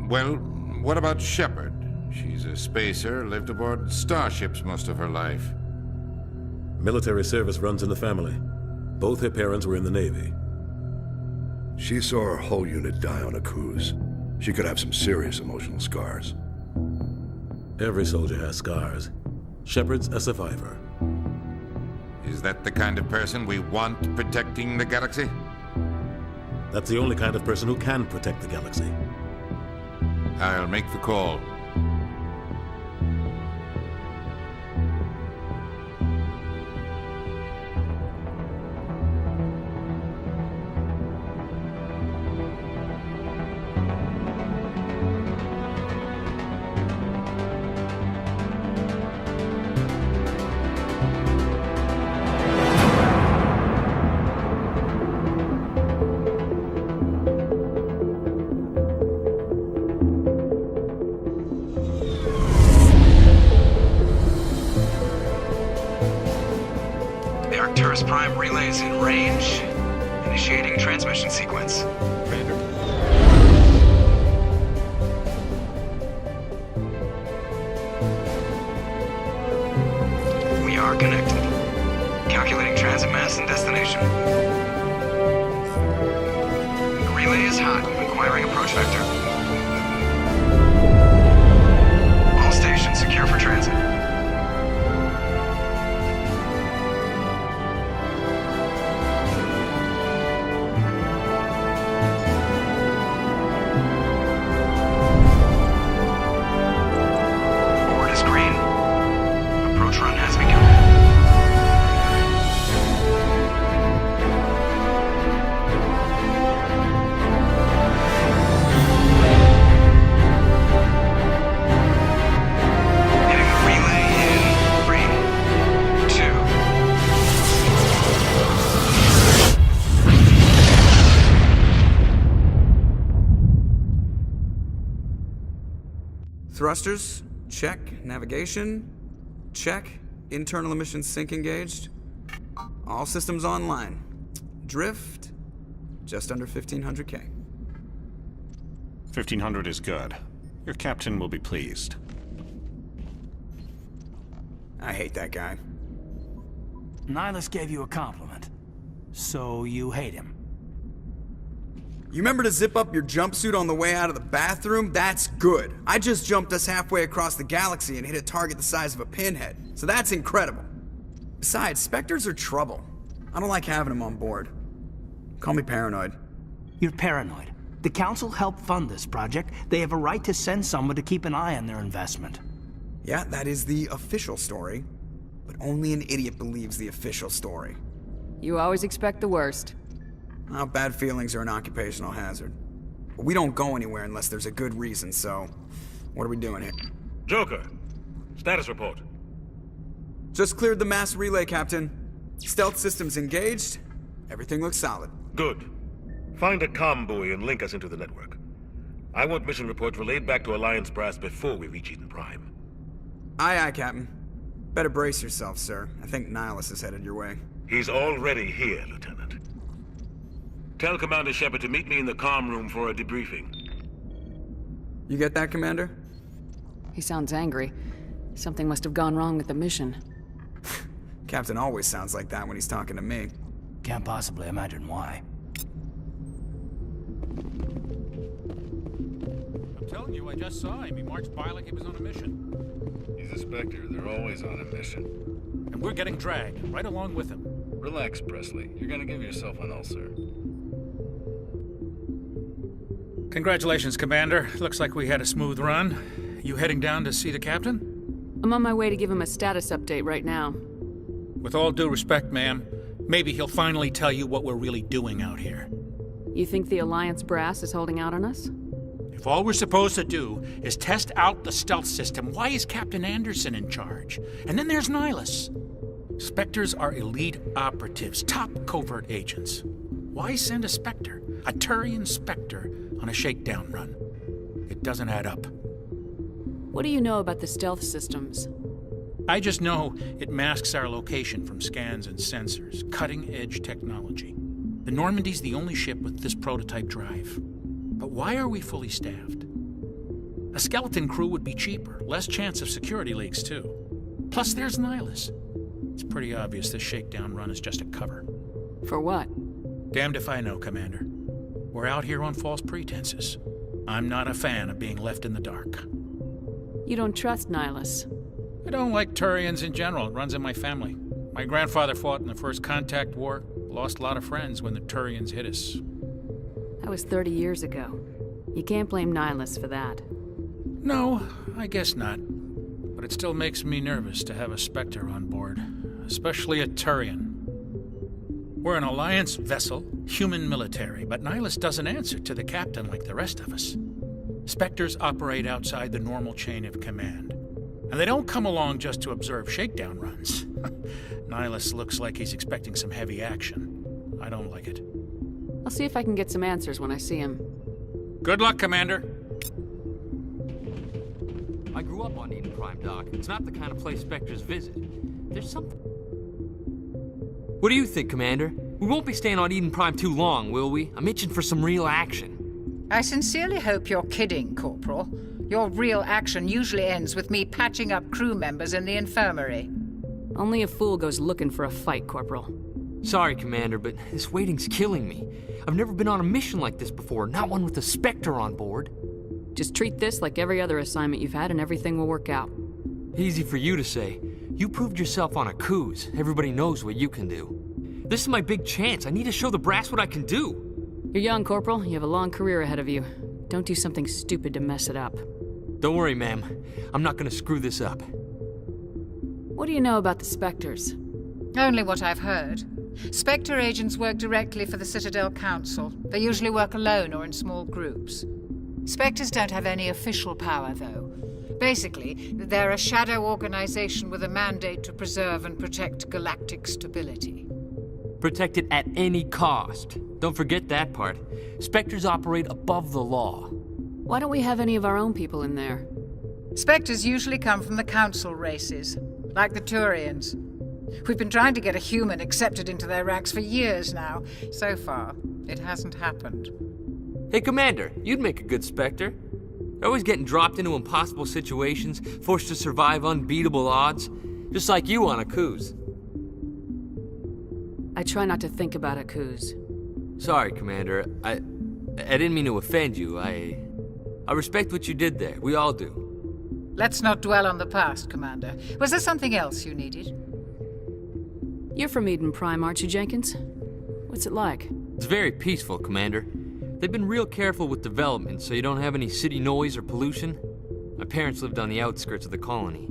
Well, what about Shepard? She's a spacer, lived aboard starships most of her life. Military service runs in the family. Both her parents were in the Navy. She saw her whole unit die on a cruise. She could have some serious emotional scars. Every soldier has scars. Shepard's a survivor. Is that the kind of person we want protecting the galaxy? That's the only kind of person who can protect the galaxy. I'll make the call. Arcturus Prime relays in range. Initiating transmission sequence. Commander. We are connected. Calculating transit mass and destination. The relay is hot. Acquiring approach vector. All stations secure for transit. Board is green. Approach run has begun. Hitting the relay in 3, 2. Thrusters, check. Navigation, check. Internal emissions sync engaged. All systems online. Drift, just under 1500K. 1500 is good. Your captain will be pleased. I hate that guy. Nihilus gave you a compliment. So you hate him. You remember to zip up your jumpsuit on the way out of the bathroom? That's good. I just jumped us halfway across the galaxy and hit a target the size of a pinhead. So that's incredible. Besides, Spectres are trouble. I don't like having them on board. Call me paranoid. You're paranoid. The Council helped fund this project. They have a right to send someone to keep an eye on their investment. Yeah, that is the official story. But only an idiot believes the official story. You always expect the worst. Well, bad feelings are an occupational hazard. But we don't go anywhere unless there's a good reason, so what are we doing here? Joker, status report. Just cleared the mass relay, Captain. Stealth systems engaged. Everything looks solid. Good. Find a comm buoy and link us into the network. I want mission reports relayed back to Alliance Brass before we reach Eden Prime. Aye, aye, Captain. Better brace yourself, sir. I think Nihilus is headed your way. He's already here, Lieutenant. Tell Commander Shepard to meet me in the comm room for a debriefing. You get that, Commander? He sounds angry. Something must have gone wrong with the mission. Captain always sounds like that when he's talking to me. Can't possibly imagine why. I'm telling you, I just saw him. He marched by like he was on a mission. He's a Spectre. They're always on a mission. And we're getting dragged, right along with him. Relax, Presley. You're gonna give yourself an ulcer. Congratulations, Commander. Looks like we had a smooth run. You heading down to see the captain? I'm on my way to give him a status update right now. With all due respect, ma'am, maybe he'll finally tell you what we're really doing out here. You think the Alliance brass is holding out on us? If all we're supposed to do is test out the stealth system, why is Captain Anderson in charge? And then there's Nihilus. Spectres are elite operatives, top covert agents. Why send a Spectre, a Turian Spectre, on a shakedown run? It doesn't add up. What do you know about the stealth systems? I just know it masks our location from scans and sensors, cutting-edge technology. The Normandy's the only ship with this prototype drive. But why are we fully staffed? A skeleton crew would be cheaper, less chance of security leaks, too. Plus, there's Nihilus. It's pretty obvious this shakedown run is just a cover. For what? Damned if I know, Commander. We're out here on false pretenses. I'm not a fan of being left in the dark. You don't trust Nihilus? I don't like Turians in general. It runs in my family. My grandfather fought in the First Contact War. Lost a lot of friends when the Turians hit us. That was 30 years ago. You can't blame Nihilus for that. No, I guess not. But it still makes me nervous to have a Spectre on board. Especially a Turian. We're an Alliance vessel, human military, but Nihilus doesn't answer to the captain like the rest of us. Spectres operate outside the normal chain of command. And they don't come along just to observe shakedown runs. Nihilus looks like he's expecting some heavy action. I don't like it. I'll see if I can get some answers when I see him. Good luck, Commander. I grew up on Eden Prime, Doc. It's not the kind of place Spectres visit. There's something... What do you think, Commander? We won't be staying on Eden Prime too long, will we? I'm itching for some real action. I sincerely hope you're kidding, Corporal. Your real action usually ends with me patching up crew members in the infirmary. Only a fool goes looking for a fight, Corporal. Sorry, Commander, but this waiting's killing me. I've never been on a mission like this before, not one with a Spectre on board. Just treat this like every other assignment you've had and everything will work out. Easy for you to say. You proved yourself on Akuz. Everybody knows what you can do. This is my big chance. I need to show the brass what I can do. You're young, Corporal. You have a long career ahead of you. Don't do something stupid to mess it up. Don't worry, ma'am. I'm not gonna screw this up. What do you know about the Spectres? Only what I've heard. Spectre agents work directly for the Citadel Council. They usually work alone or in small groups. Spectres don't have any official power, though. Basically, they're a shadow organization with a mandate to preserve and protect galactic stability. Protect it at any cost. Don't forget that part. Spectres operate above the law. Why don't we have any of our own people in there? Spectres usually come from the Council races, like the Turians. We've been trying to get a human accepted into their ranks for years now. So far, it hasn't happened. Hey, Commander, you'd make a good Spectre. Always getting dropped into impossible situations, forced to survive unbeatable odds. Just like you on Akuz. I try not to think about Akuz. Sorry, Commander. I didn't mean to offend you. I respect what you did there. We all do. Let's not dwell on the past, Commander. Was there something else you needed? You're from Eden Prime, aren't you, Jenkins? What's it like? It's very peaceful, Commander. They've been real careful with development, so you don't have any city noise or pollution. My parents lived on the outskirts of the colony.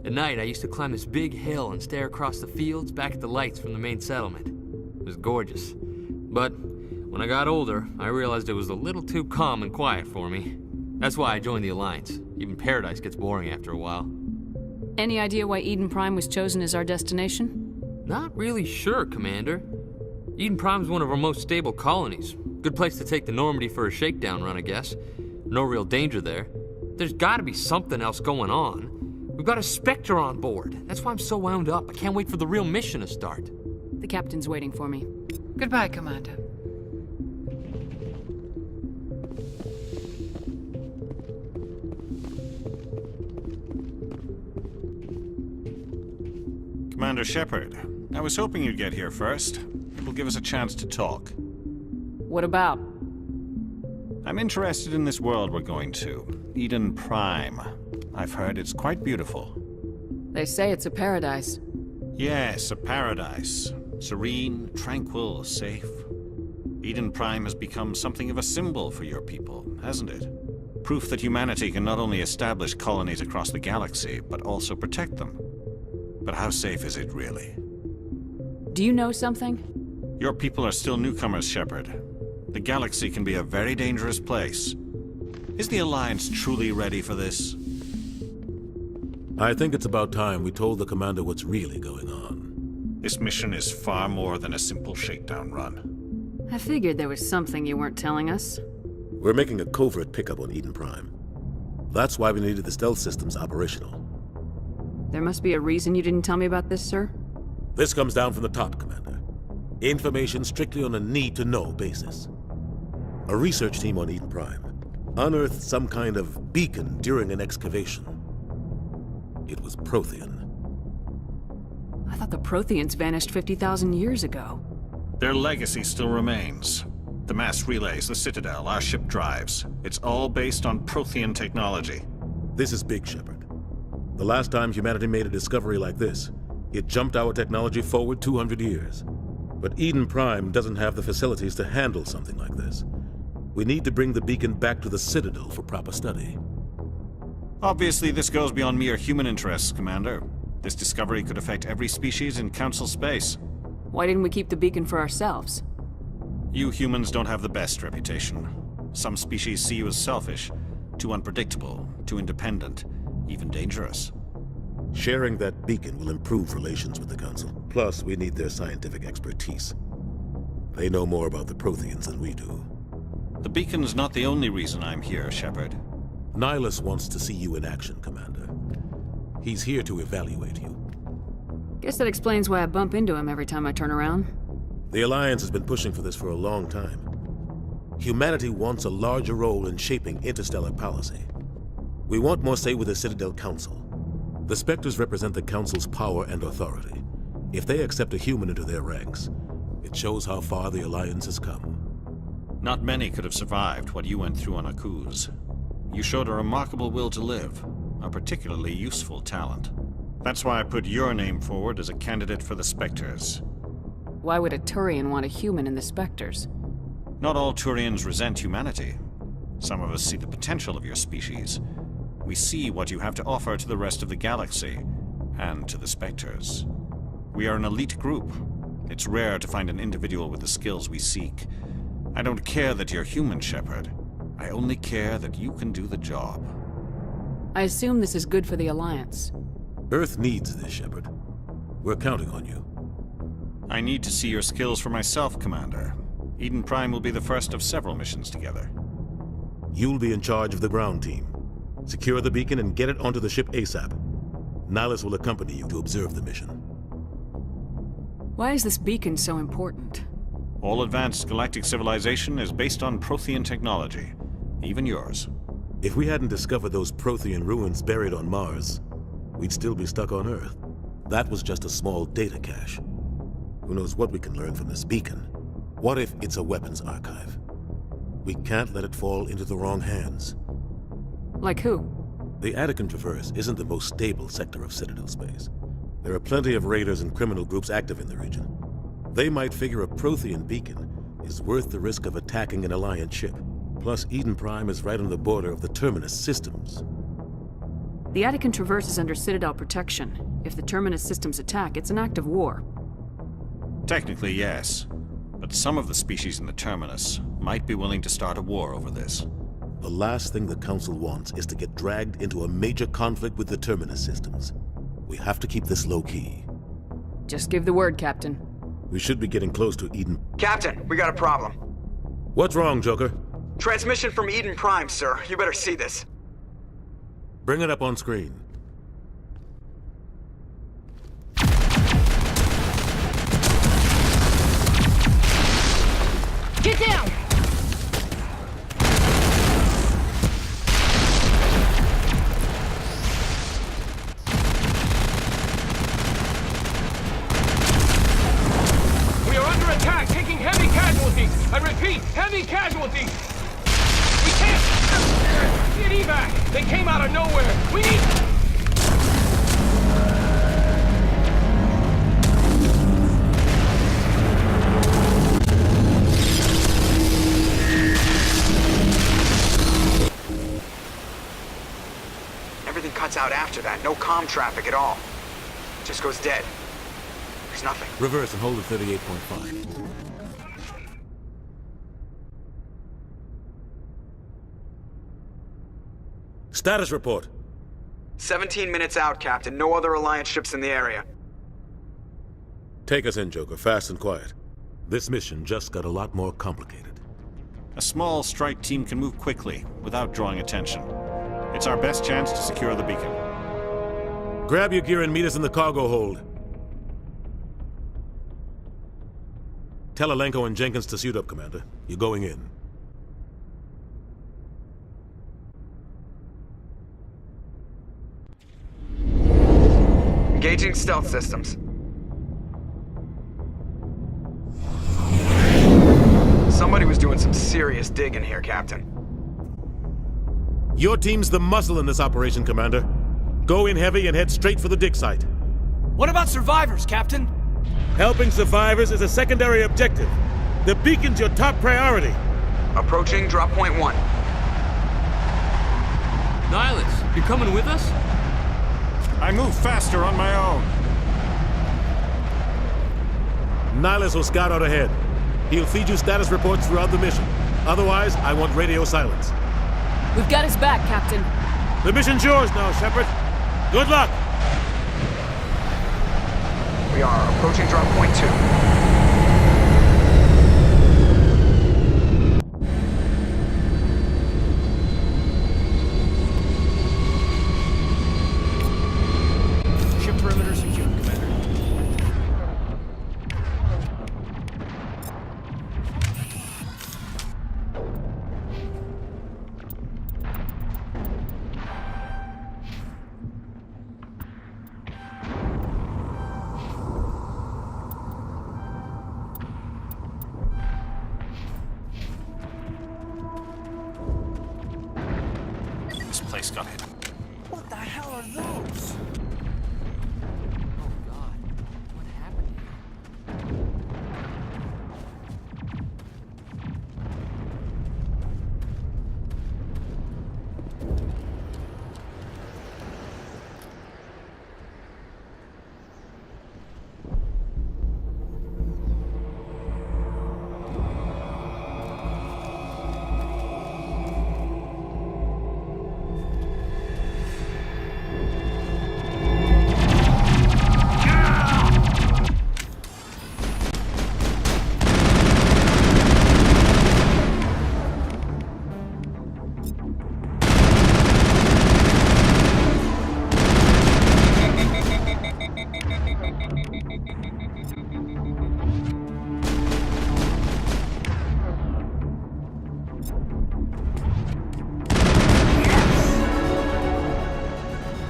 At night, I used to climb this big hill and stare across the fields back at the lights from the main settlement. It was gorgeous. But when I got older, I realized it was a little too calm and quiet for me. That's why I joined the Alliance. Even Paradise gets boring after a while. Any idea why Eden Prime was chosen as our destination? Not really sure, Commander. Eden Prime's one of our most stable colonies. Good place to take the Normandy for a shakedown run, I guess. No real danger there. There's gotta be something else going on. We've got a Spectre on board. That's why I'm so wound up. I can't wait for the real mission to start. The captain's waiting for me. Goodbye, Commander. Commander Shepard, I was hoping you'd get here first. It will give us a chance to talk. What about? I'm interested in this world we're going to, Eden Prime. I've heard it's quite beautiful. They say it's a paradise. Yes, a paradise. Serene, tranquil, safe. Eden Prime has become something of a symbol for your people, hasn't it? Proof that humanity can not only establish colonies across the galaxy, but also protect them. But how safe is it, really? Do you know something? Your people are still newcomers, Shepard. The galaxy can be a very dangerous place. Is the Alliance truly ready for this? I think it's about time we told the Commander what's really going on. This mission is far more than a simple shakedown run. I figured there was something you weren't telling us. We're making a covert pickup on Eden Prime. That's why we needed the stealth systems operational. There must be a reason you didn't tell me about this, sir? This comes down from the top, Commander. Information strictly on a need-to-know basis. A research team on Eden Prime unearthed some kind of beacon during an excavation. It was Prothean. I thought the Protheans vanished 50,000 years ago. Their legacy still remains. The mass relays, the Citadel, our ship drives. It's all based on Prothean technology. This is big, Shepard. The last time humanity made a discovery like this, it jumped our technology forward 200 years. But Eden Prime doesn't have the facilities to handle something like this. We need to bring the beacon back to the Citadel for proper study. Obviously, this goes beyond mere human interests, Commander. This discovery could affect every species in Council space. Why didn't we keep the beacon for ourselves? You humans don't have the best reputation. Some species see you as selfish, too unpredictable, too independent, even dangerous. Sharing that beacon will improve relations with the Council. Plus, we need their scientific expertise. They know more about the Protheans than we do. The beacon's not the only reason I'm here, Shepard. Nihilus wants to see you in action, Commander. He's here to evaluate you. Guess that explains why I bump into him every time I turn around. The Alliance has been pushing for this for a long time. Humanity wants a larger role in shaping interstellar policy. We want more say with the Citadel Council. The Spectres represent the Council's power and authority. If they accept a human into their ranks, it shows how far the Alliance has come. Not many could have survived what you went through on Akuz. You showed a remarkable will to live, a particularly useful talent. That's why I put your name forward as a candidate for the Spectres. Why would a Turian want a human in the Spectres? Not all Turians resent humanity. Some of us see the potential of your species. We see what you have to offer to the rest of the galaxy, and to the Spectres. We are an elite group. It's rare to find an individual with the skills we seek. I don't care that you're human, Shepard. I only care that you can do the job. I assume this is good for the Alliance. Earth needs this, Shepard. We're counting on you. I need to see your skills for myself, Commander. Eden Prime will be the first of several missions together. You'll be in charge of the ground team. Secure the beacon and get it onto the ship ASAP. Nihilus will accompany you to observe the mission. Why is this beacon so important? All advanced galactic civilization is based on Prothean technology. Even yours. If we hadn't discovered those Prothean ruins buried on Mars, we'd still be stuck on Earth. That was just a small data cache. Who knows what we can learn from this beacon? What if it's a weapons archive? We can't let it fall into the wrong hands. Like who? The Attican Traverse isn't the most stable sector of Citadel space. There are plenty of raiders and criminal groups active in the region. They might figure a Prothean beacon is worth the risk of attacking an Alliance ship. Plus, Eden Prime is right on the border of the Terminus systems. The Attican Traverse is under Citadel protection. If the Terminus systems attack, it's an act of war. Technically, yes. But some of the species in the Terminus might be willing to start a war over this. The last thing the Council wants is to get dragged into a major conflict with the Terminus systems. We have to keep this low-key. Just give the word, Captain. We should be getting close to Eden. Captain, we got a problem. What's wrong, Joker? Transmission from Eden Prime, sir. You better see this. Bring it up on screen. Get down! We are under attack, taking heavy casualties. I repeat, heavy casualties. We can't get evac. They came out of nowhere. We need... Everything cuts out after that. No comm traffic at all. Just goes dead. There's nothing. Reverse and hold at 38.5. Status report. 17 minutes out, Captain. No other Alliance ships in the area. Take us in, Joker, fast and quiet. This mission just got a lot more complicated. A small strike team can move quickly, without drawing attention. It's our best chance to secure the beacon. Grab your gear and meet us in the cargo hold. Tell Alenko and Jenkins to suit up, Commander. You're going in. Engaging stealth systems. Somebody was doing some serious digging here, Captain. Your team's the muscle in this operation, Commander. Go in heavy and head straight for the dig site. What about survivors, Captain? Helping survivors is a secondary objective. The beacon's your top priority. Approaching drop point 1. Nihilus, you're coming with us? I move faster on my own. Nihilus will scout out ahead. He'll feed you status reports throughout the mission. Otherwise, I want radio silence. We've got his back, Captain. The mission's yours now, Shepard. Good luck! We are approaching drop point 2. Ship perimeter secure, Commander. This place got hit. What the hell are those?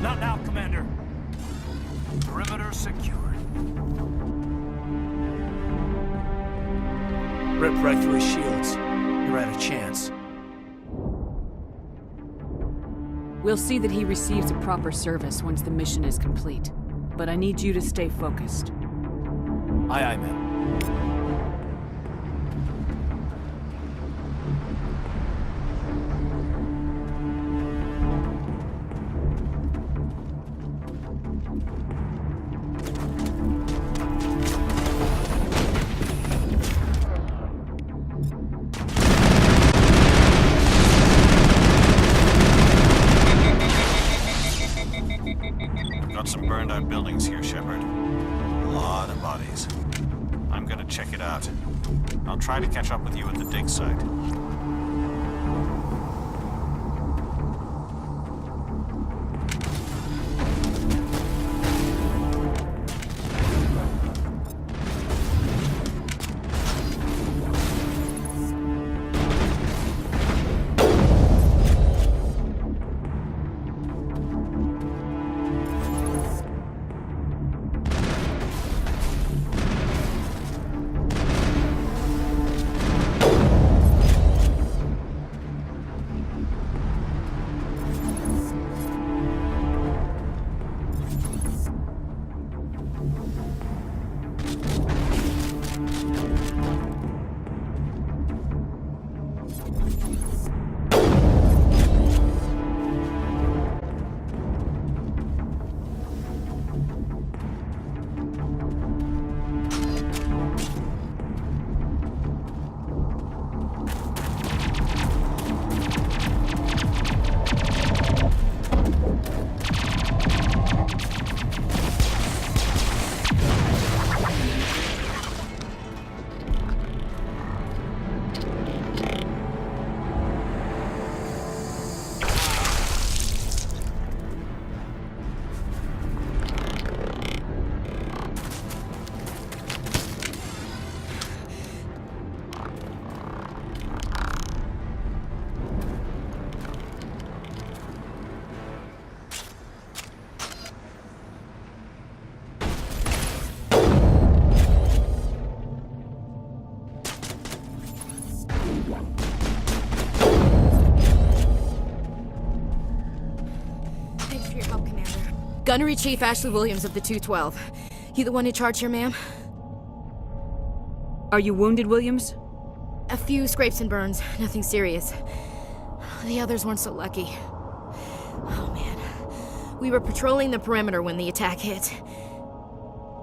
Not now, Commander. Perimeter secured. Rip right through his shields. You're at a chance. We'll see that he receives a proper service once the mission is complete. But I need you to stay focused. Aye, aye, ma'am. Got some burned out buildings here, Shepard. A lot of bodies. I'm gonna check it out. I'll try to catch up with you at the dig site. Thanks for your help, Commander. Gunnery Chief Ashley Williams of the 212. You the one in charge here, ma'am? Are you wounded, Williams? A few scrapes and burns, nothing serious. The others weren't so lucky. Oh man. We were patrolling the perimeter when the attack hit.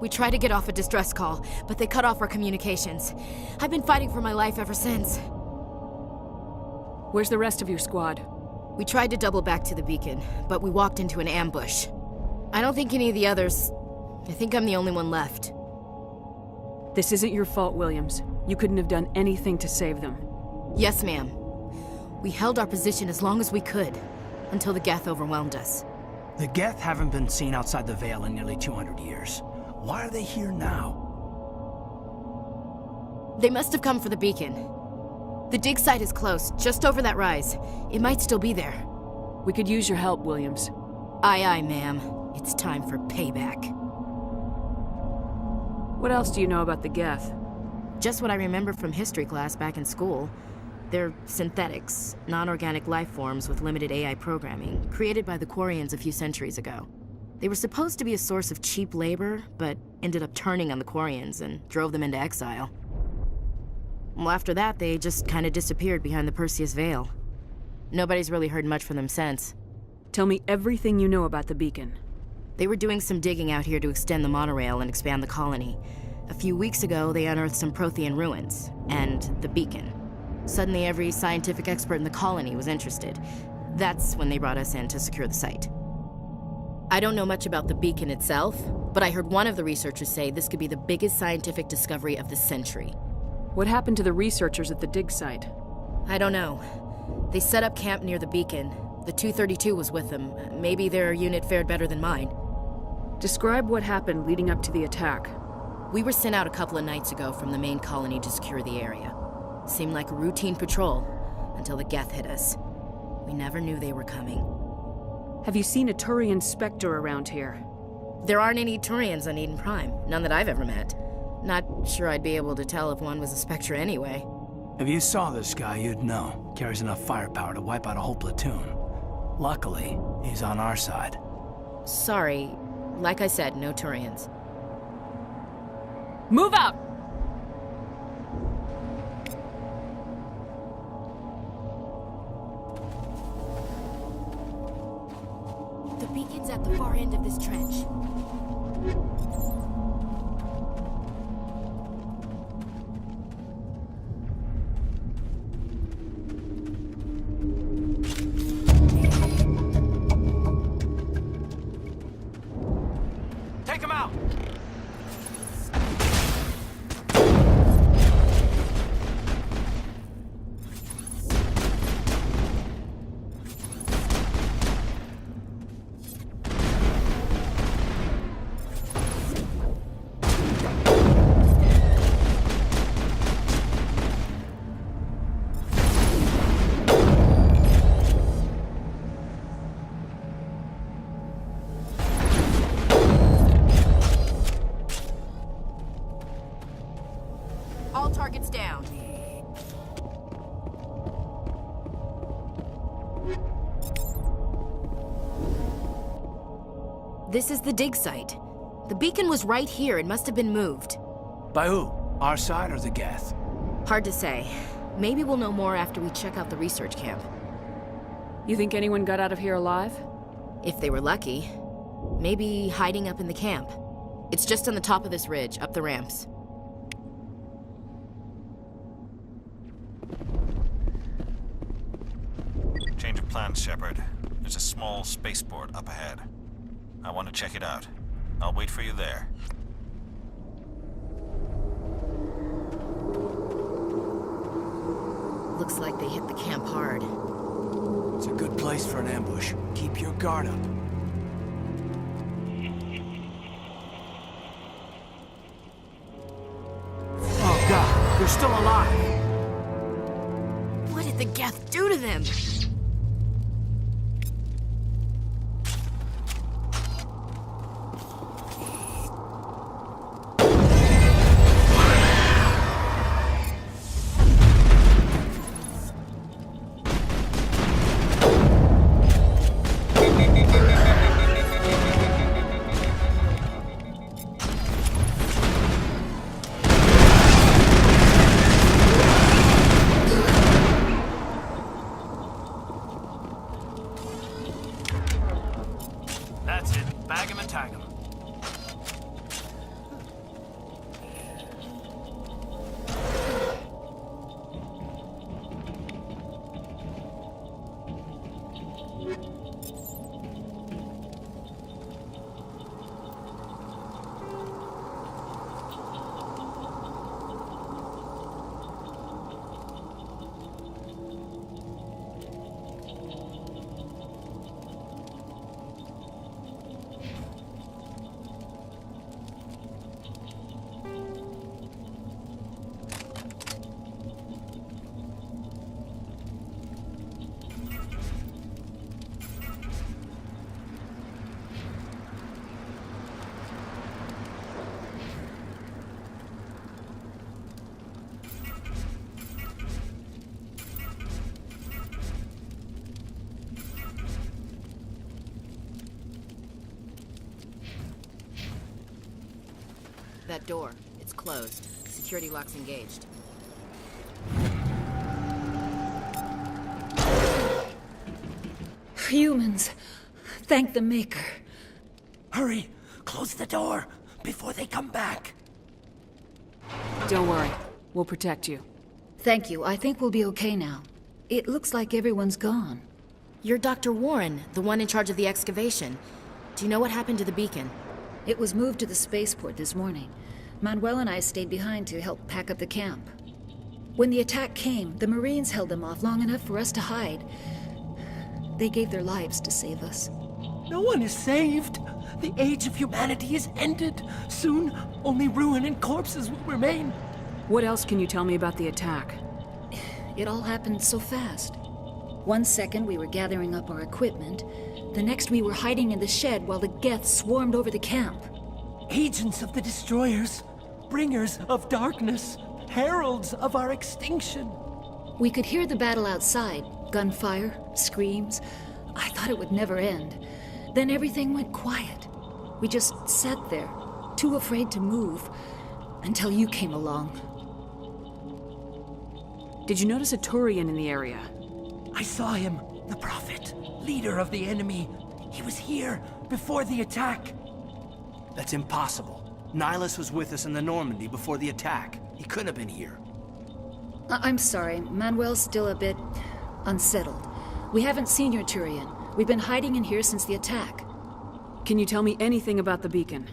We tried to get off a distress call, but they cut off our communications. I've been fighting for my life ever since. Where's the rest of your squad? We tried to double back to the beacon, but we walked into an ambush. I don't think any of the others... I think I'm the only one left. This isn't your fault, Williams. You couldn't have done anything to save them. Yes, ma'am. We held our position as long as we could, until the Geth overwhelmed us. The Geth haven't been seen outside the Veil in nearly 200 years. Why are they here now? They must have come for the beacon. The dig site is close, just over that rise. It might still be there. We could use your help, Williams. Aye, aye, ma'am. It's time for payback. What else do you know about the Geth? Just what I remember from history class back in school. They're synthetics, non-organic life forms with limited AI programming, created by the Quarians a few centuries ago. They were supposed to be a source of cheap labor, but ended up turning on the Quarians and drove them into exile. Well, after that, they just kind of disappeared behind the Perseus Veil. Nobody's really heard much from them since. Tell me everything you know about the beacon. They were doing some digging out here to extend the monorail and expand the colony. A few weeks ago, they unearthed some Prothean ruins, and the beacon. Suddenly, every scientific expert in the colony was interested. That's when they brought us in to secure the site. I don't know much about the beacon itself, but I heard one of the researchers say this could be the biggest scientific discovery of the century. What happened to the researchers at the dig site? I don't know. They set up camp near the beacon. The 232 was with them. Maybe their unit fared better than mine. Describe what happened leading up to the attack. We were sent out a couple of nights ago from the main colony to secure the area. Seemed like a routine patrol, until the Geth hit us. We never knew they were coming. Have you seen a Turian Spectre around here? There aren't any Turians on Eden Prime, none that I've ever met. Not sure I'd be able to tell if one was a Spectre anyway. If you saw this guy, you'd know. Carries enough firepower to wipe out a whole platoon. Luckily, he's on our side. Sorry. Like I said, no Turians. Move out! The beacon's at the far end of this trench. Take him out! All targets down. This is the dig site. The beacon was right here. It must have been moved. By who? Our side or the Geth? Hard to say. Maybe we'll know more after we check out the research camp. You think anyone got out of here alive? If they were lucky. Maybe hiding up in the camp. It's just on the top of this ridge, up the ramps. Change of plans, Shepard. There's a small spaceport up ahead. I want to check it out. I'll wait for you there. Looks like they hit the camp hard. It's a good place for an ambush. Keep your guard up. Oh God, they're still alive! What did the Geth do to them? That door, it's closed. Security lock's engaged. Humans, thank the Maker. Hurry! Close the door before they come back. Don't worry. We'll protect you. Thank you. I think we'll be okay now. It looks like everyone's gone. You're Dr. Warren, the one in charge of the excavation. Do you know what happened to the beacon? It was moved to the spaceport this morning. Manuel and I stayed behind to help pack up the camp. When the attack came, the Marines held them off long enough for us to hide. They gave their lives to save us. No one is saved. The age of humanity is ended. Soon, only ruin and corpses will remain. What else can you tell me about the attack? It all happened so fast. 1 second we were gathering up our equipment. The next we were hiding in the shed while the Geth swarmed over the camp. Agents of the Destroyers, bringers of darkness, heralds of our extinction. We could hear the battle outside. Gunfire, screams. I thought it would never end. Then everything went quiet. We just sat there, too afraid to move, until you came along. Did you notice a Turian in the area? I saw him, the Prophet, leader of the enemy. He was here before the attack. That's impossible. Nihilus was with us in the Normandy before the attack. He couldn't have been here. I'm sorry. Manuel's still a bit unsettled. We haven't seen your Turian. We've been hiding in here since the attack. Can you tell me anything about the beacon?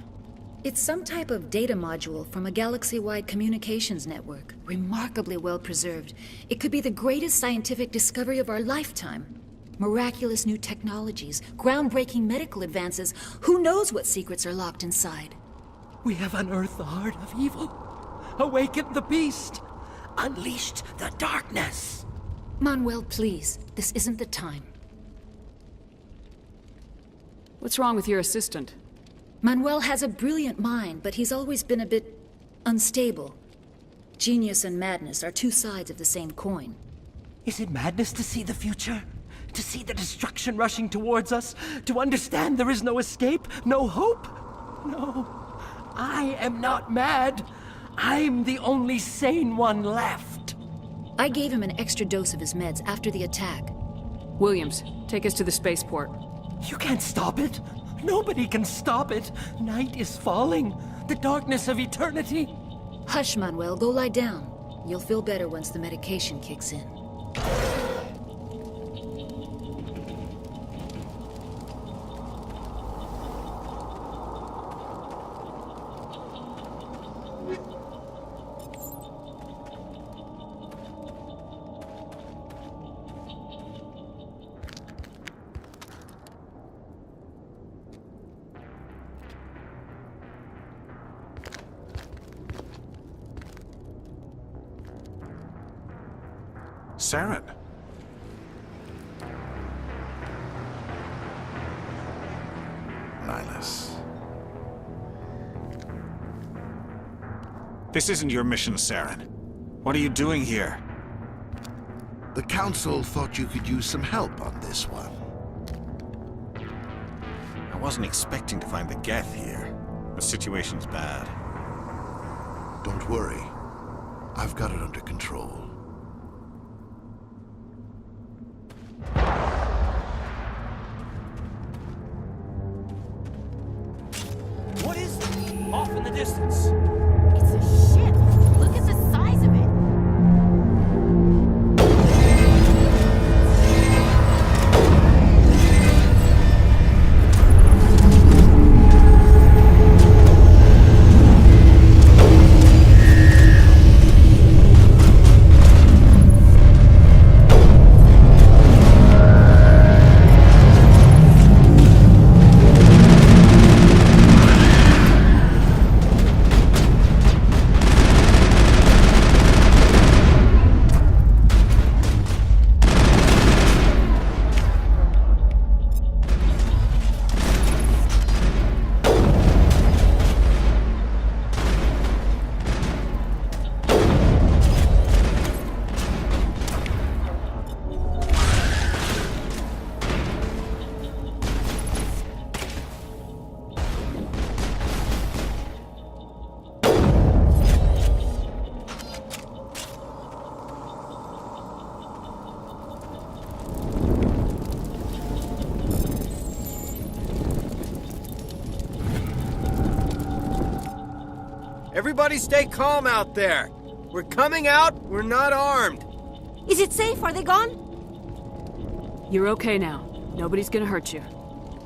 It's some type of data module from a galaxy-wide communications network. Remarkably well preserved. It could be the greatest scientific discovery of our lifetime. Miraculous new technologies, groundbreaking medical advances. Who knows what secrets are locked inside? We have unearthed the heart of evil, awakened the beast, unleashed the darkness. Manuel, please. This isn't the time. What's wrong with your assistant? Manuel has a brilliant mind, but he's always been a bit unstable. Genius and madness are two sides of the same coin. Is it madness to see the future? To see the destruction rushing towards us? To understand there is no escape? No hope? No. I am not mad. I'm the only sane one left. I gave him an extra dose of his meds after the attack. Williams, take us to the spaceport. You can't stop it. Nobody can stop it. Night is falling. The darkness of eternity. Hush, Manuel. Go lie down. You'll feel better once the medication kicks in. Saren. Nihilus. This isn't your mission, Saren. What are you doing here? The Council thought you could use some help on this one. I wasn't expecting to find the Geth here. The situation's bad. Don't worry. I've got it under control. What is that? Off in the distance. It's a ship. Look at the size of it. Everybody stay calm out there. We're coming out, we're not armed. Is it safe? Are they gone? You're okay now. Nobody's gonna hurt you.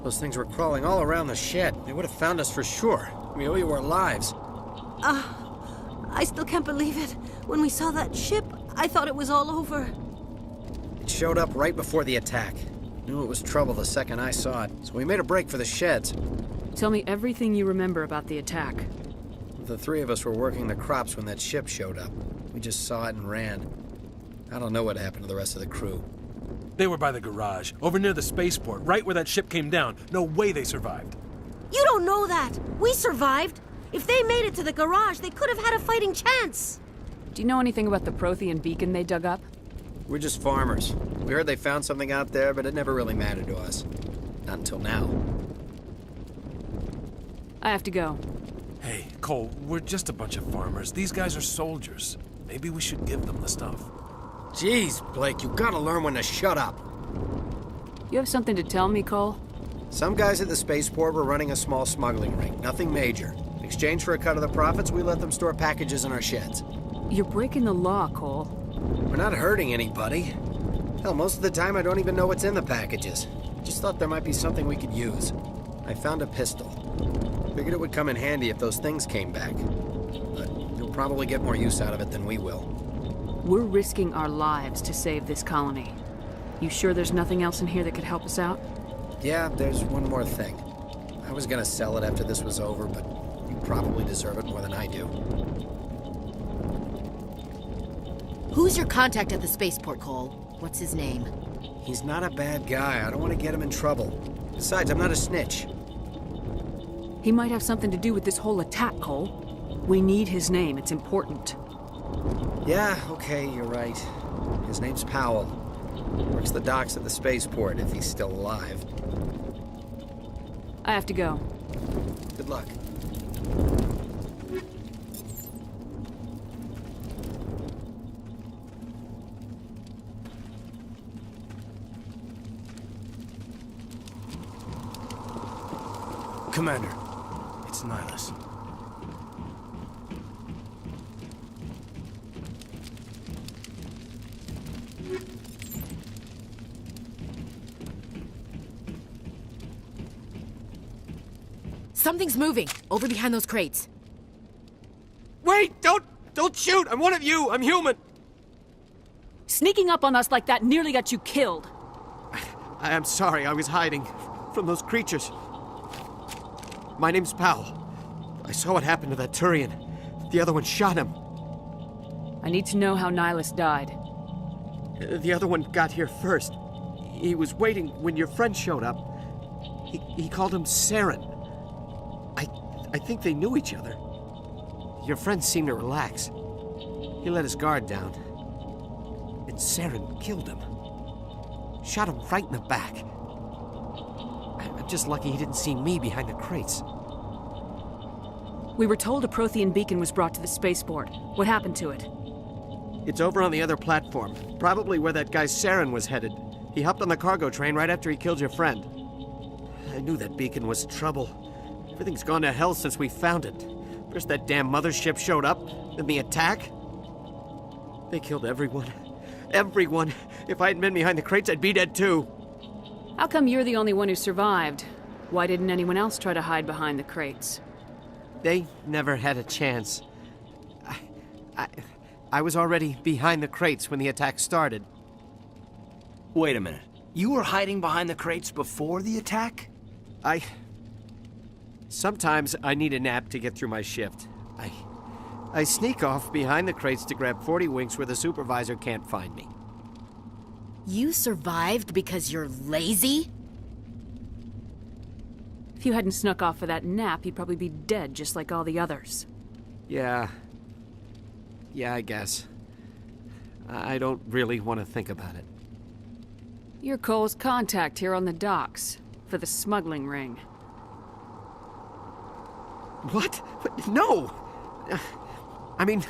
Those things were crawling all around the shed. They would have found us for sure. We owe you our lives. I still can't believe it. When we saw that ship, I thought it was all over. It showed up right before the attack. Knew it was trouble the second I saw it, so we made a break for the sheds. Tell me everything you remember about the attack. The three of us were working the crops when that ship showed up. We just saw it and ran. I don't know what happened to the rest of the crew. They were by the garage, over near the spaceport, right where that ship came down. No way they survived. You don't know that. We survived. If they made it to the garage, they could have had a fighting chance. Do you know anything about the Prothean beacon they dug up? We're just farmers. We heard they found something out there, but it never really mattered to us. Not until now. I have to go. Hey, Cole, we're just a bunch of farmers. These guys are soldiers. Maybe we should give them the stuff. Jeez, Blake, you gotta learn when to shut up. You have something to tell me, Cole? Some guys at the spaceport were running a small smuggling ring. Nothing major. In exchange for a cut of the profits, we let them store packages in our sheds. You're breaking the law, Cole. We're not hurting anybody. Hell, most of the time I don't even know what's in the packages. Just thought there might be something we could use. I found a pistol. Figured it would come in handy if those things came back. But you'll probably get more use out of it than we will. We're risking our lives to save this colony. You sure there's nothing else in here that could help us out? Yeah, there's one more thing. I was gonna sell it after this was over, but you probably deserve it more than I do. Who's your contact at the spaceport, Cole? What's his name? He's not a bad guy. I don't want to get him in trouble. Besides, I'm not a snitch. He might have something to do with this whole attack, Cole. We need his name. It's important. Yeah, okay, you're right. His name's Powell. Works the docks at the spaceport, if he's still alive. I have to go. Good luck. Commander, it's Nihilus. Something's moving, over behind those crates. Wait! Don't shoot! I'm one of you! I'm human! Sneaking up on us like that nearly got you killed. I'm sorry, I was hiding from those creatures. My name's Powell. I saw what happened to that Turian. The other one shot him. I need to know how Nihilus died. The other one got here first. He was waiting when your friend showed up. He called him Saren. I think they knew each other. Your friend seemed to relax. He let his guard down. And Saren killed him. Shot him right in the back. I'm just lucky he didn't see me behind the crates. We were told a Prothean beacon was brought to the spaceport. What happened to it? It's over on the other platform. Probably where that guy Saren was headed. He hopped on the cargo train right after he killed your friend. I knew that beacon was trouble. Everything's gone to hell since we found it. First that damn mothership showed up, then the attack. They killed everyone. Everyone. If I hadn't been behind the crates, I'd be dead too. How come you're the only one who survived? Why didn't anyone else try to hide behind the crates? They never had a chance. I was already behind the crates when the attack started. Wait a minute. You were hiding behind the crates before the attack? Sometimes I need a nap to get through my shift. I sneak off behind the crates to grab 40 winks where the supervisor can't find me. You survived because you're lazy? If you hadn't snuck off for that nap, you'd probably be dead just like all the others. Yeah, I guess. I don't really want to think about it. You're Cole's contact here on the docks for the smuggling ring. What? No! I mean,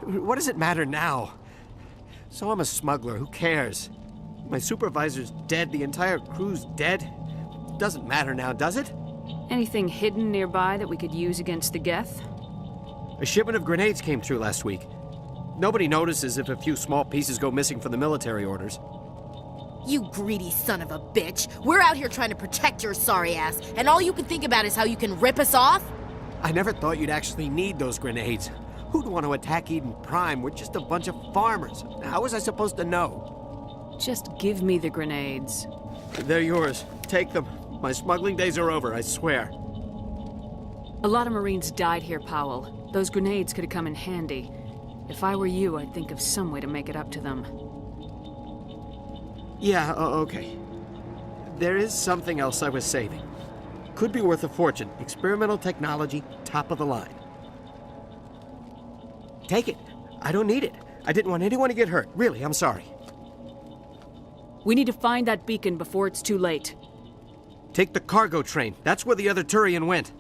what does it matter now? So I'm a smuggler, who cares? My supervisor's dead, the entire crew's dead. Doesn't matter now, does it? Anything hidden nearby that we could use against the Geth? A shipment of grenades came through last week. Nobody notices if a few small pieces go missing from the military orders. You greedy son of a bitch. We're out here trying to protect your sorry ass, and all you can think about is how you can rip us off? I never thought you'd actually need those grenades. Who'd want to attack Eden Prime? We're just a bunch of farmers. How was I supposed to know? Just give me the grenades. They're yours. Take them. My smuggling days are over, I swear. A lot of Marines died here, Powell. Those grenades could have come in handy. If I were you, I'd think of some way to make it up to them. Yeah, okay. There is something else I was saving. Could be worth a fortune. Experimental technology, top of the line. Take it. I don't need it. I didn't want anyone to get hurt. Really, I'm sorry. We need to find that beacon before it's too late. Take the cargo train. That's where the other Turian went.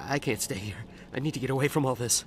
I can't stay here. I need to get away from all this.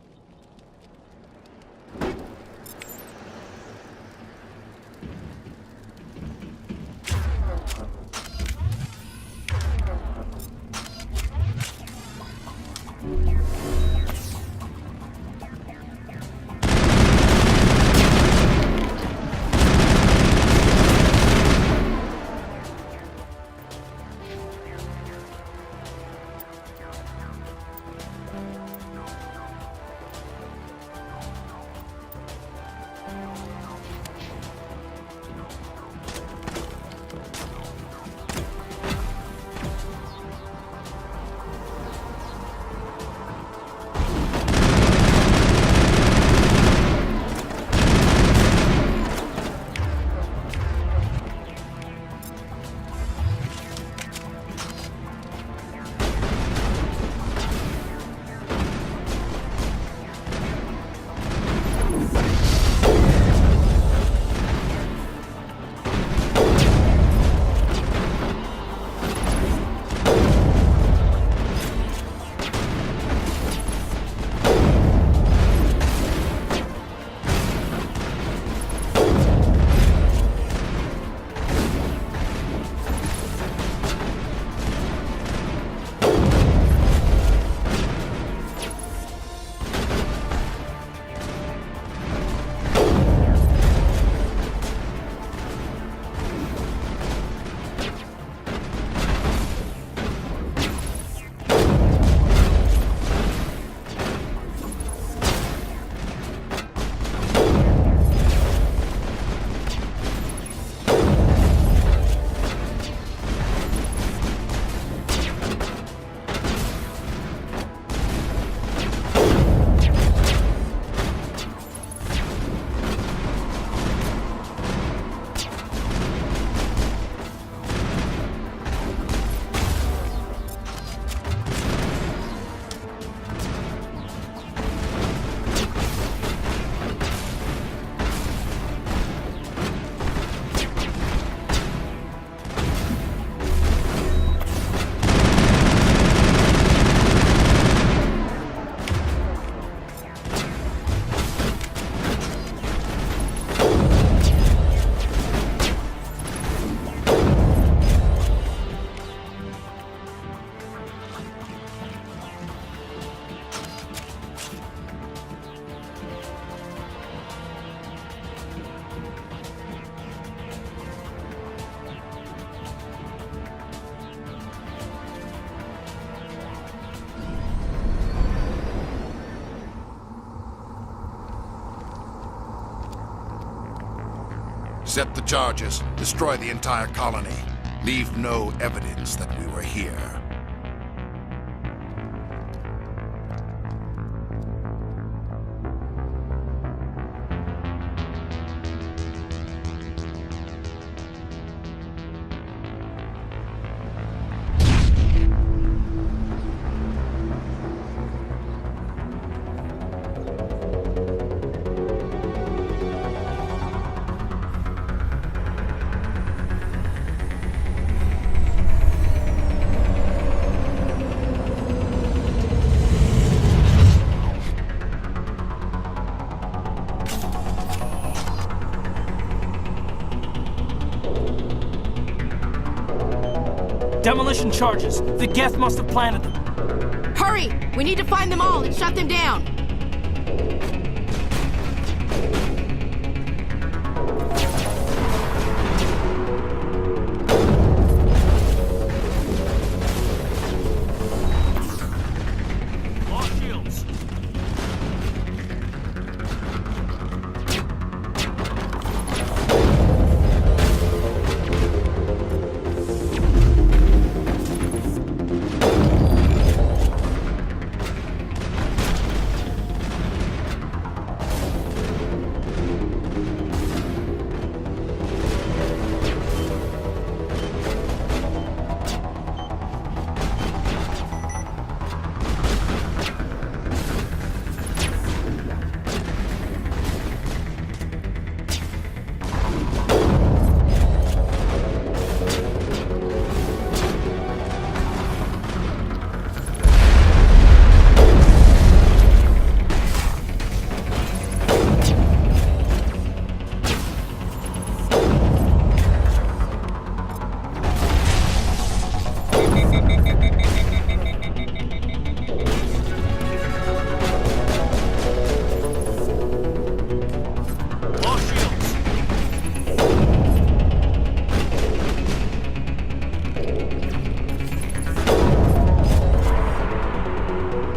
Set the charges. Destroy the entire colony. Leave no evidence that we were here. Demolition charges. The Geth must have planted them. Hurry! Hurry! We need to find them all and shut them down!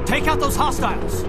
Take out those hostiles!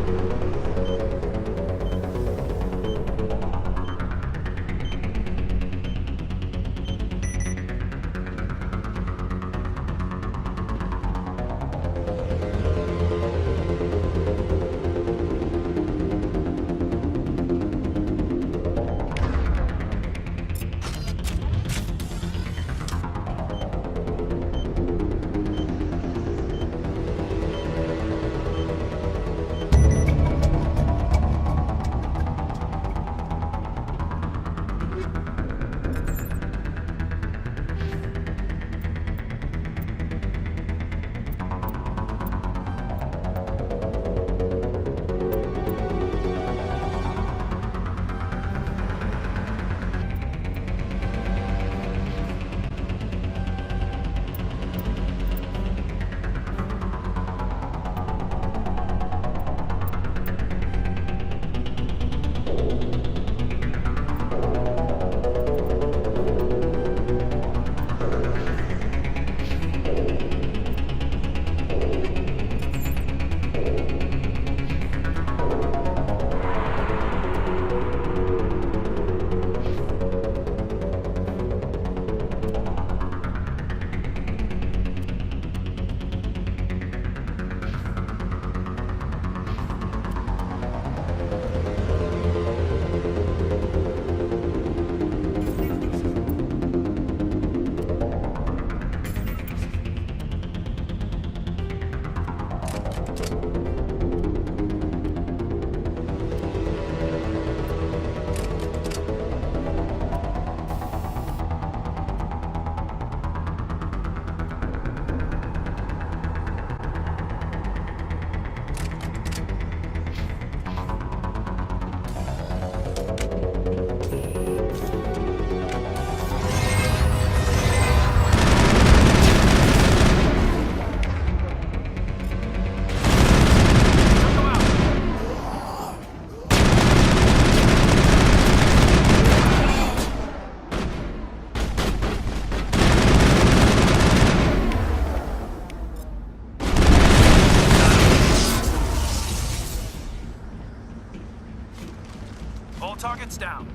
Targets down.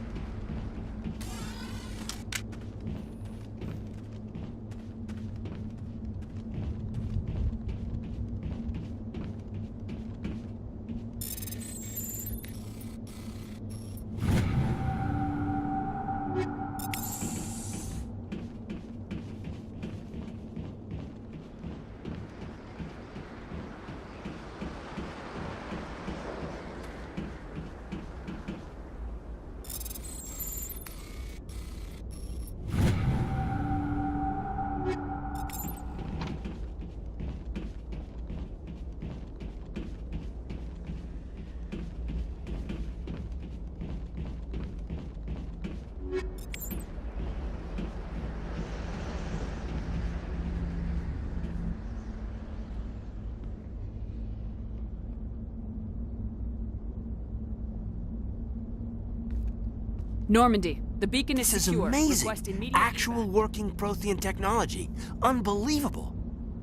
Normandy, the beacon is This is secure. amazing. Request immediate Actual working Prothean technology. Unbelievable.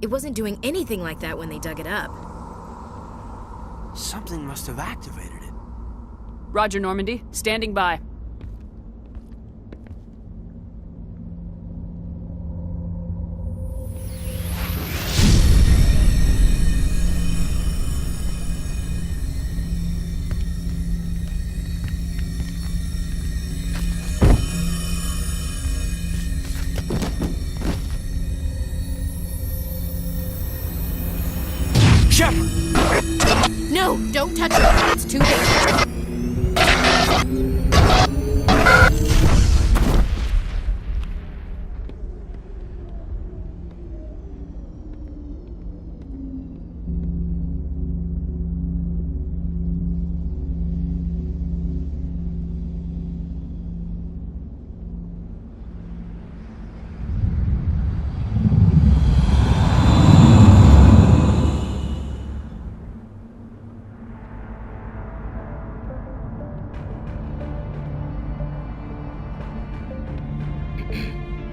It wasn't doing anything like that when they dug it up. Something must have activated it. Roger, Normandy. Standing by. Shepard! No, don't touch it. It's too dangerous.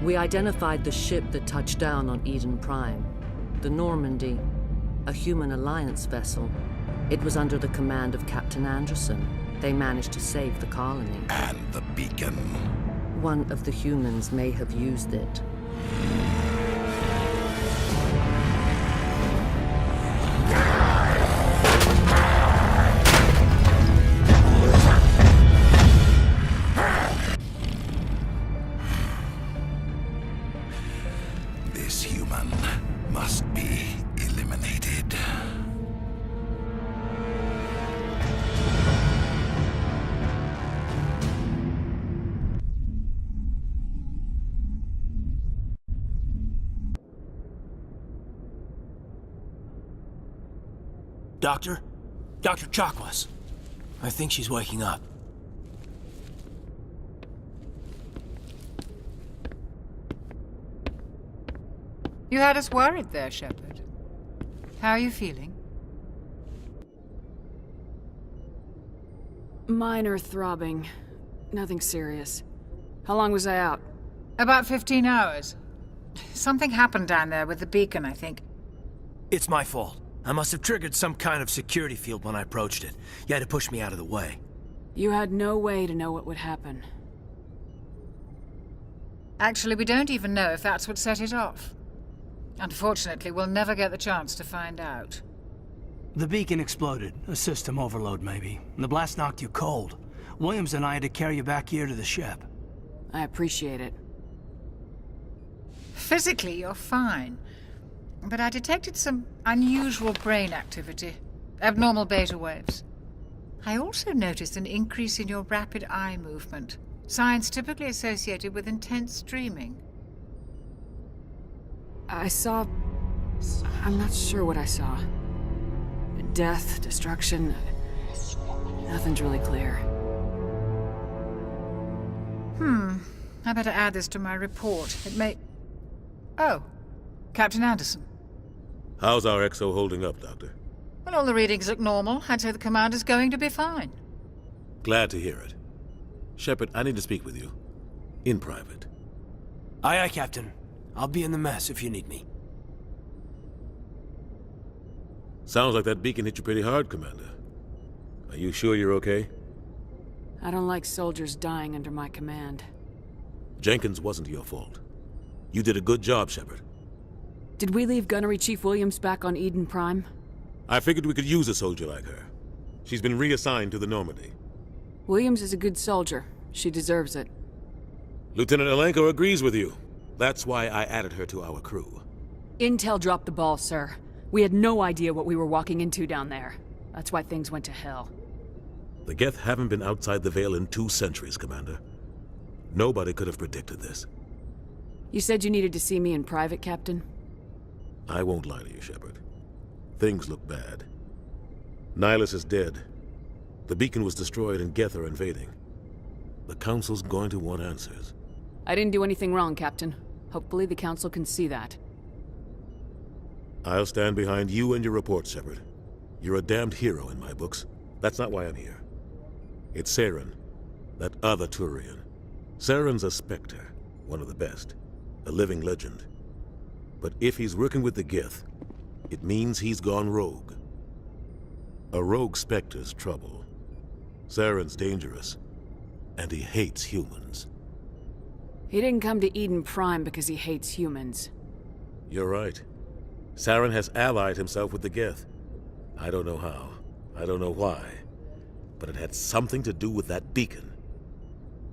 We identified the ship that touched down on Eden Prime. The Normandy, a human alliance vessel. It was under the command of Captain Anderson. They managed to save the colony. And the beacon. One of the humans may have used it. This human must be eliminated. Doctor? Dr. Chakwas. I think she's waking up. You had us worried there, Shepard. How are you feeling? Minor throbbing. Nothing serious. How long was I out? About 15 hours. Something happened down there with the beacon, I think. It's my fault. I must have triggered some kind of security field when I approached it. You had to push me out of the way. You had no way to know what would happen. Actually, we don't even know if that's what set it off. Unfortunately, we'll never get the chance to find out. The beacon exploded. A system overload, maybe. The blast knocked you cold. Williams and I had to carry you back here to the ship. I appreciate it. Physically, you're fine. But I detected some unusual brain activity. Abnormal beta waves. I also noticed an increase in your rapid eye movement. Signs typically associated with intense dreaming. I saw... I'm not sure what I saw. Death, destruction... Nothing's really clear. I better add this to my report. It may... Oh, Captain Anderson. How's our XO holding up, Doctor? Well, all the readings look normal. I'd say the commander's going to be fine. Glad to hear it. Shepard, I need to speak with you. In private. Aye, aye, Captain. I'll be in the mess if you need me. Sounds like that beacon hit you pretty hard, Commander. Are you sure you're okay? I don't like soldiers dying under my command. Jenkins wasn't your fault. You did a good job, Shepard. Did we leave Gunnery Chief Williams back on Eden Prime? I figured we could use a soldier like her. She's been reassigned to the Normandy. Williams is a good soldier. She deserves it. Lieutenant Alenko agrees with you. That's why I added her to our crew. Intel dropped the ball, sir. We had no idea what we were walking into down there. That's why things went to hell. The Geth haven't been outside the Veil in 2 centuries, Commander. Nobody could have predicted this. You said you needed to see me in private, Captain? I won't lie to you, Shepard. Things look bad. Nihilus is dead. The beacon was destroyed and Geth are invading. The Council's going to want answers. I didn't do anything wrong, Captain. Hopefully the Council can see that. I'll stand behind you and your report, Shepard. You're a damned hero in my books. That's not why I'm here. It's Saren, that other Turian. Saren's a Spectre, one of the best, a living legend. But if he's working with the Gith, it means he's gone rogue. A rogue Spectre's trouble. Saren's dangerous, and he hates humans. He didn't come to Eden Prime because he hates humans. You're right. Saren has allied himself with the Gith. I don't know how. I don't know why. But it had something to do with that beacon.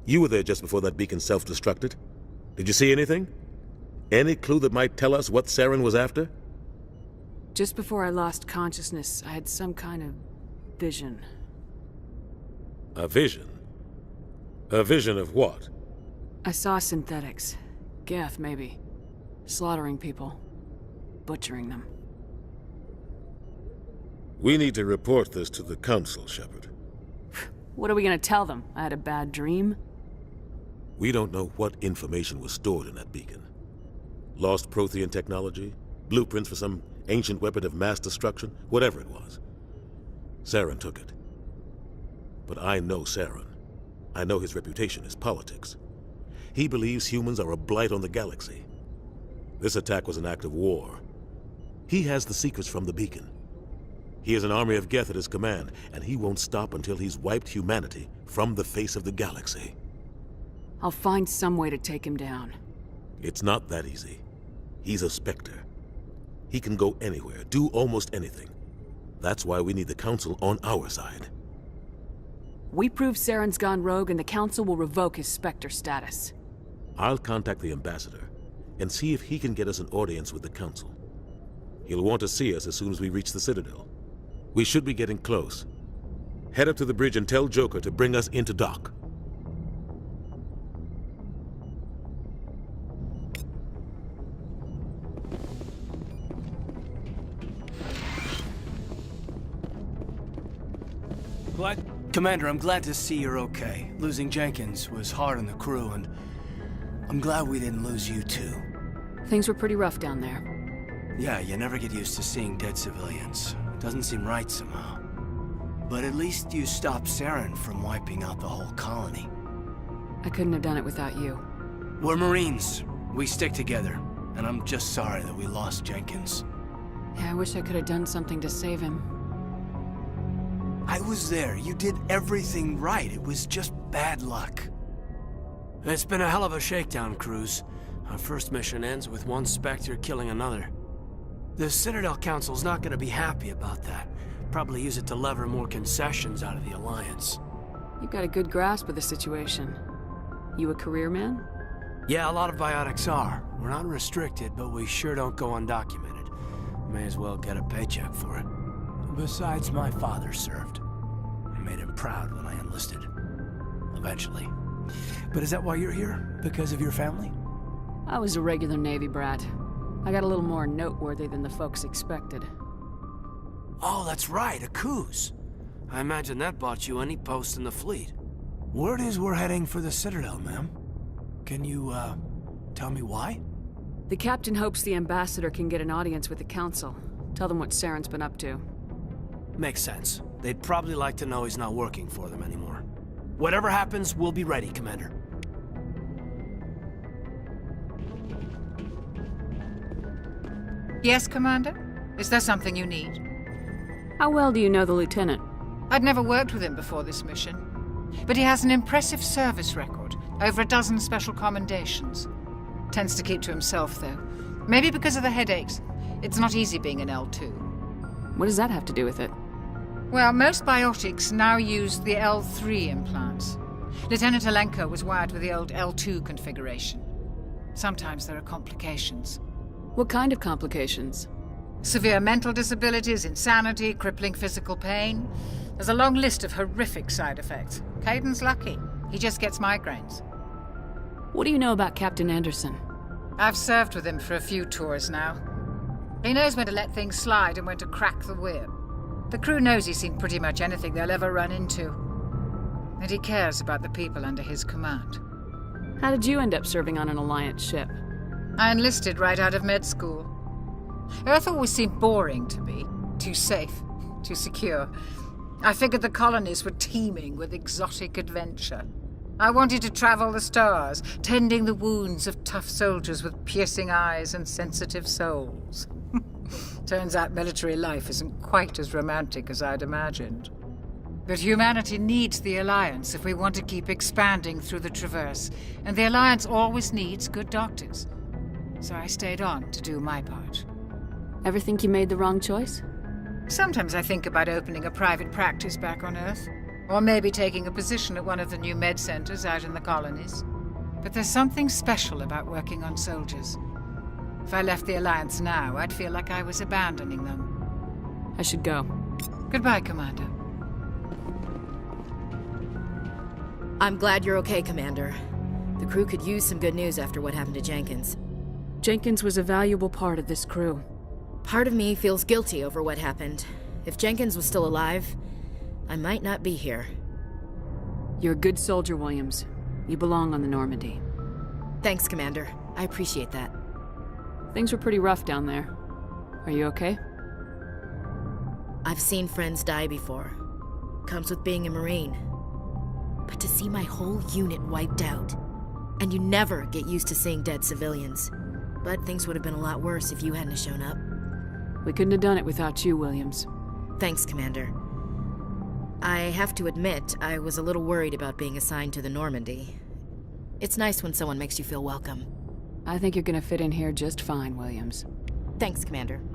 You were there just before that beacon self-destructed. Did you see anything? Any clue that might tell us what Saren was after? Just before I lost consciousness, I had some kind of vision. A vision? A vision of what? I saw synthetics. Geth, maybe. Slaughtering people. Butchering them. We need to report this to the Council, Shepard. What are we gonna tell them? I had a bad dream? We don't know what information was stored in that beacon. Lost Prothean technology? Blueprints for some ancient weapon of mass destruction? Whatever it was. Saren took it. But I know Saren. I know his reputation is politics. He believes humans are a blight on the galaxy. This attack was an act of war. He has the secrets from the beacon. He has an army of Geth at his command, and he won't stop until he's wiped humanity from the face of the galaxy. I'll find some way to take him down. It's not that easy. He's a Spectre. He can go anywhere, do almost anything. That's why we need the Council on our side. We prove Saren's gone rogue and the Council will revoke his Spectre status. I'll contact the Ambassador and see if he can get us an audience with the Council. He'll want to see us as soon as we reach the Citadel. We should be getting close. Head up to the bridge and tell Joker to bring us into dock. Commander, I'm glad to see you're okay. Losing Jenkins was hard on the crew, and I'm glad we didn't lose you too. Things were pretty rough down there. Yeah, you never get used to seeing dead civilians. Doesn't seem right somehow. But at least you stopped Saren from wiping out the whole colony. I couldn't have done it without you. We're Marines. We stick together. And I'm just sorry that we lost Jenkins. Yeah, I wish I could have done something to save him. I was there. You did everything right. It was just bad luck. It's been a hell of a shakedown, Cruz. Our first mission ends with one Spectre killing another. The Citadel Council's not gonna be happy about that. Probably use it to lever more concessions out of the Alliance. You've got a good grasp of the situation. You a career man? Yeah, a lot of biotics are. We're not restricted, but we sure don't go undocumented. May as well get a paycheck for it. Besides, my father served. I made him proud when I enlisted. Eventually. But is that why you're here? Because of your family? I was a regular Navy brat. I got a little more noteworthy than the folks expected. Oh, that's right, a Coos. I imagine that bought you any post in the fleet. Word is we're heading for the Citadel, ma'am. Can you, tell me why? The captain hopes the Ambassador can get an audience with the Council. Tell them what Saren's been up to. Makes sense. They'd probably like to know he's not working for them anymore. Whatever happens, we'll be ready, Commander. Yes, Commander? Is there something you need? How well do you know the Lieutenant? I'd never worked with him before this mission. But he has an impressive service record. Over a dozen special commendations. Tends to keep to himself, though. Maybe because of the headaches. It's not easy being an L2. What does that have to do with it? Well, most biotics now use the L3 implants. Lieutenant Alenko was wired with the old L2 configuration. Sometimes there are complications. What kind of complications? Severe mental disabilities, insanity, crippling physical pain. There's a long list of horrific side effects. Caden's lucky. He just gets migraines. What do you know about Captain Anderson? I've served with him for a few tours now. He knows when to let things slide and when to crack the whip. The crew knows he's seen pretty much anything they'll ever run into. And he cares about the people under his command. How did you end up serving on an Alliance ship? I enlisted right out of med school. Earth always seemed boring to me. Too safe, too secure. I figured the colonies were teeming with exotic adventure. I wanted to travel the stars, tending the wounds of tough soldiers with piercing eyes and sensitive souls. Turns out military life isn't quite as romantic as I'd imagined. But humanity needs the Alliance if we want to keep expanding through the Traverse, and the Alliance always needs good doctors. So I stayed on to do my part. Ever think you made the wrong choice? Sometimes I think about opening a private practice back on Earth, or maybe taking a position at one of the new med centers out in the colonies. But there's something special about working on soldiers. If I left the Alliance now, I'd feel like I was abandoning them. I should go. Goodbye, Commander. I'm glad you're okay, Commander. The crew could use some good news after what happened to Jenkins. Jenkins was a valuable part of this crew. Part of me feels guilty over what happened. If Jenkins was still alive, I might not be here. You're a good soldier, Williams. You belong on the Normandy. Thanks, Commander. I appreciate that. Things were pretty rough down there. Are you okay? I've seen friends die before. Comes with being a Marine. But to see my whole unit wiped out, and you never get used to seeing dead civilians. But things would have been a lot worse if you hadn't shown up. We couldn't have done it without you, Williams. Thanks, Commander. I have to admit, I was a little worried about being assigned to the Normandy. It's nice when someone makes you feel welcome. I think you're gonna fit in here just fine, Williams. Thanks, Commander.